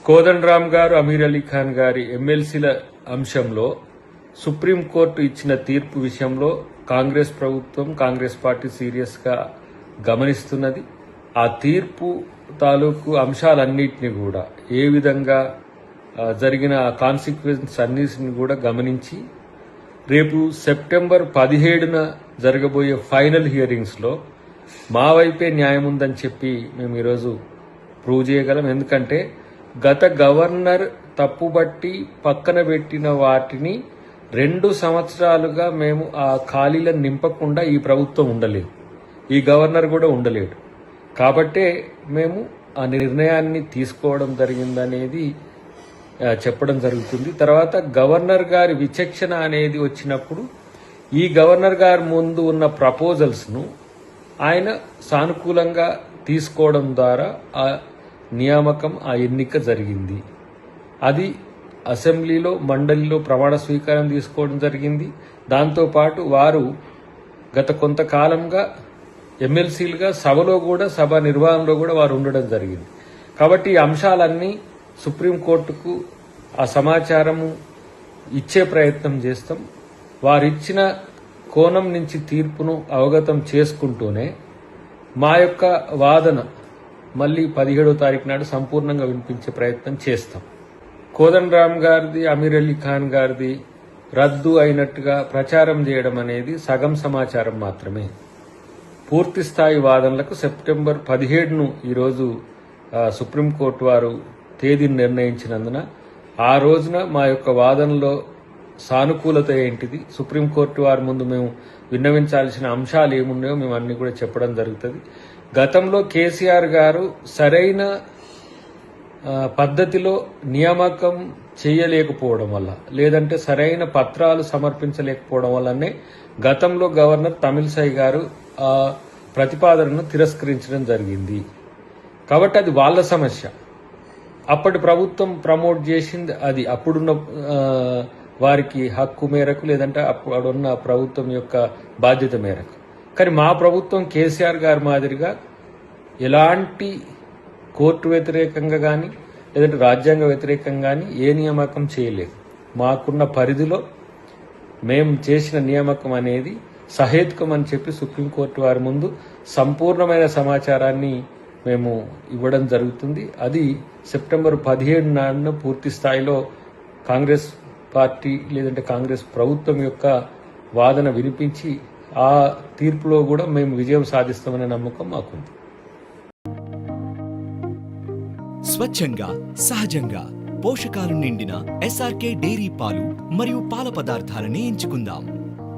కోదండరామ్ గారు, అమీర్ అలీ ఖాన్ గారి ఎమ్మెల్సీల అంశంలో సుప్రీంకోర్టు ఇచ్చిన తీర్పు విషయంలో కాంగ్రెస్ ప్రభుత్వం, కాంగ్రెస్ పార్టీ సీరియస్ గా గమనిస్తున్నది. ఆ తీర్పు తాలూకు అంశాలన్నింటినీ కూడా ఏ విధంగా జరిగిన కాన్సిక్వెన్స్ అన్నిటిని కూడా గమనించి రేపు సెప్టెంబర్ 17న జరగబోయే ఫైనల్ హియరింగ్స్ లో మా వైపే న్యాయం ఉందని చెప్పి మేము ఈరోజు ప్రూవ్ చేయగలం. ఎందుకంటే గత గవర్నర్ తప్పుబట్టి పక్కన పెట్టిన వాటిని 2 సంవత్సరాలుగా మేము ఆ ఖాళీలను నింపకుండా ఈ ప్రభుత్వం ఉండలేదు, ఈ గవర్నర్ కూడా ఉండలేడు. కాబట్టే మేము ఆ నిర్ణయాన్ని తీసుకోవడం జరిగిందనేది చెప్పడం జరుగుతుంది. తర్వాత గవర్నర్ గారి విచక్షణ అనేది వచ్చినప్పుడు ఈ గవర్నర్ గారి ముందు ఉన్న ప్రపోజల్స్ ను ఆయన సానుకూలంగా తీసుకోవడం ద్వారా ఆ నియామకం, ఆ ఎన్నిక జరిగింది. అది అసెంబ్లీలో, మండలిలో ప్రమాణ స్వీకారం తీసుకోవడం జరిగింది. దాంతోపాటు వారు గత కొంతకాలంగా ఎమ్మెల్సీలుగా సభలో కూడా, సభ నిర్వహణలో కూడా వారు ఉండడం జరిగింది. కాబట్టి ఈ అంశాలన్నీ సుప్రీంకోర్టుకు ఆ సమాచారము ఇచ్చే ప్రయత్నం చేస్తాం. వారిచ్చిన కోణం నుంచి తీర్పును అవగతం చేసుకుంటూనే మా యొక్క వాదన మళ్ళీ 17వ తారీఖు నాడు సంపూర్ణంగా వినిపించే ప్రయత్నం చేస్తాం. కోదండరామ్ గారిది, అమీర్ అలీ ఖాన్ గారిది రద్దు అయినట్టుగా ప్రచారం చేయడం అనేది సగం సమాచారం మాత్రమే. పూర్తి స్థాయి వాదనలకు సెప్టెంబర్ 17ను ఈరోజు సుప్రీంకోర్టు వారు తేదీని నిర్ణయించినందున ఆ రోజున మా యొక్క వాదనలో సానుకూలత ఏంటిది, సుప్రీంకోర్టు వారి ముందు మేము విన్నవించాల్సిన అంశాలు ఏమున్నాయో మేము అన్ని కూడా చెప్పడం జరుగుతుంది. గతంలో కేసీఆర్ గారు సరైన పద్ధతిలో నియామకం చేయలేకపోవడం వల్ల, లేదంటే సరైన పత్రాలు సమర్పించలేకపోవడం వల్లనే గతంలో గవర్నర్ తమిళసై గారు ఆ ప్రతిపాదనను తిరస్కరించడం జరిగింది. కాబట్టి అది వాళ్ళ సమస్య. అప్పటి ప్రభుత్వం ప్రమోట్ చేసింది అది అప్పుడున్న వారికి హక్కు మేరకు, లేదంటే అప్పుడున్న ప్రభుత్వం యొక్క బాధ్యత మేరకు. కానీ మా ప్రభుత్వం కేసీఆర్ గారి మాదిరిగా ఎలాంటి కోర్టు వ్యతిరేకంగా కానీ, లేదంటే రాజ్యాంగ వ్యతిరేకంగా కానీ ఏ నియామకం చేయలేదు. మాకున్న పరిధిలో మేము చేసిన నియామకం అనేది సహేతుకం అని చెప్పి సుప్రీంకోర్టు వారి ముందు సంపూర్ణమైన సమాచారాన్ని మేము ఇవ్వడం జరుగుతుంది. అది సెప్టెంబర్ 17 నాడున పూర్తి స్థాయిలో కాంగ్రెస్ పార్టీ, లేదంటే కాంగ్రెస్ ప్రభుత్వం యొక్క వాదన వినిపించి ఆ తీర్పులో కూడా మేము విజయం సాధిస్తామనే నమ్మకం మాకుంది. స్వచ్ఛంగా, సహజంగా పోషకాలు నిండిన SRK డైరీ పాలు మరియు పాల పదార్థాలని ఎంచుకుందాం.